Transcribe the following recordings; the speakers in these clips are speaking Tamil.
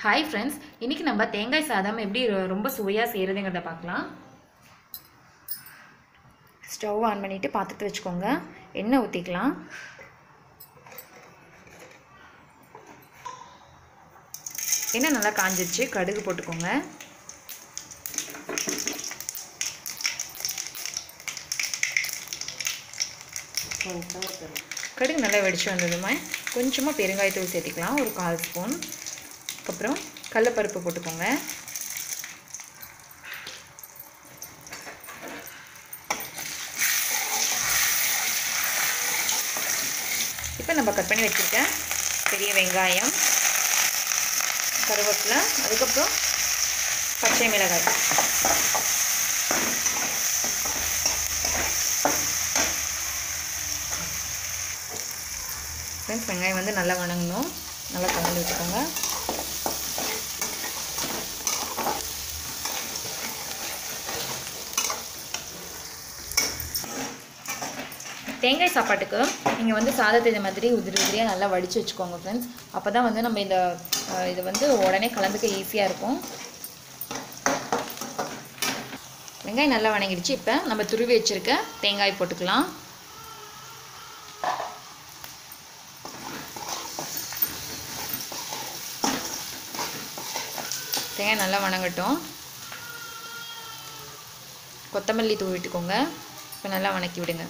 Hi friends, இன்னைக்கு நம்ம தேங்காய் சாதம் எப்படி ரொம்ப சுவையா செய்யறதுங்கறத பார்க்கலாம். ஸ்டவ் ஆன் பண்ணிட்டு பாத்திரத்தை வெச்சுக்கோங்க. எண்ணெய் ஊத்திக்கலாம். எண்ணெய் நல்லா காஞ்சிருச்சு. கடுகு போட்டுக்கோங்க. கடுகு நல்லா வெடிச்சு வந்ததுமே கொஞ்சமா பெருங்காயத்தூள் சேர்த்துக்கலாம். ஒரு 1/4 ஸ்பூன். அப்புறம் கடலைப்பருப்பு போட்டுக்கோங்க. இப்போ நம்ம கட் பண்ணி வச்சிருக்க பெரிய வெங்காயம், கருவேப்பிலை, அதுக்கப்புறம் பச்சை மிளகாய். ஃப்ரெண்ட்ஸ், வெங்காயம் வந்து நல்லா வணங்கணும். நல்லா கலந்து வச்சுக்கோங்க. தேங்காய் சாப்பாட்டுக்கு நீங்கள் வந்து சாதத்தை இந்த மாதிரி உதிரி உதிரியாக நல்லா வடித்து வச்சுக்கோங்க ஃப்ரெண்ட்ஸ். அப்போ தான் வந்து நம்ம இது வந்து உடனே கலந்துக்க ஈஸியாக இருக்கும். வெங்காயம் நல்லா வணங்கிடுச்சு. இப்போ நம்ம துருவி வச்சுருக்க தேங்காய் போட்டுக்கலாம். தேங்காய் நல்லா வணங்கட்டும். கொத்தமல்லி தூவி விட்டுக்கோங்க. இப்போ நல்லா வணக்கி விடுங்க.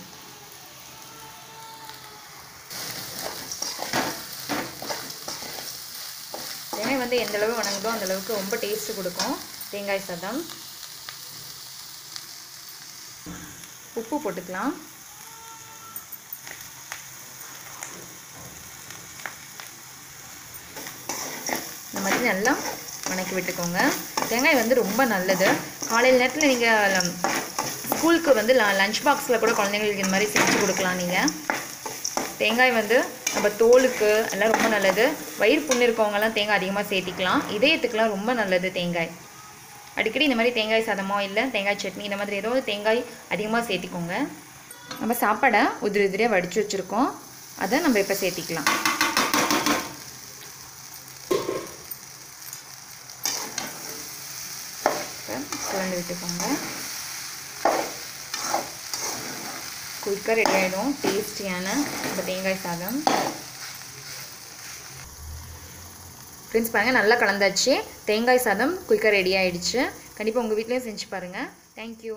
தேங்காய் வந்து எந்த அளவு வணங்குதோ அந்த அளவுக்கு ரொம்ப டேஸ்ட் கொடுக்கும் தேங்காய் சாதம். உப்பு போட்டுக்கலாம். இந்த மாதிரி நல்லா வணக்கி விட்டுக்கோங்க. தேங்காய் வந்து ரொம்ப நல்லது. காலையில் நேரத்தில் நீங்கள் ஸ்கூலுக்கு வந்து லஞ்ச் பாக்ஸில் கூட குழந்தைங்களுக்கு இந்த மாதிரி செஞ்சு கொடுக்கலாம். நீங்கள் தேங்காய் வந்து நம்ம தோலுக்கு எல்லாம் ரொம்ப நல்லது. வயிறு புண்ணு இருக்கவங்கலாம் தேங்காய் அதிகமாக சேர்த்திக்கலாம். இதயத்துக்குலாம் ரொம்ப நல்லது தேங்காய். அடிக்கடி இந்த மாதிரி தேங்காய் சாதமோ இல்லை தேங்காய் சட்னி இந்த மாதிரி ஏதோ தேங்காய் அதிகமாக சேர்த்திக்கோங்க. நம்ம சாப்பாடை உதிரி உதிரியாக வடித்து வச்சுருக்கோம். அதை நம்ம இப்போ சேர்த்திக்கலாம். கலந்து விட்டுக்கோங்க. குயிக்காக ரெடி ஆகிடும் டேஸ்டியான நம்ம தேங்காய் சாதம். ஃப்ரெண்ட்ஸ், பாருங்கள் நல்லா கலந்தாச்சு. தேங்காய் சாதம் குயிக்காக ரெடி ஆகிடுச்சு. கண்டிப்பாக உங்கள் வீட்லேயும் செஞ்சு பாருங்கள். தேங்க்யூ.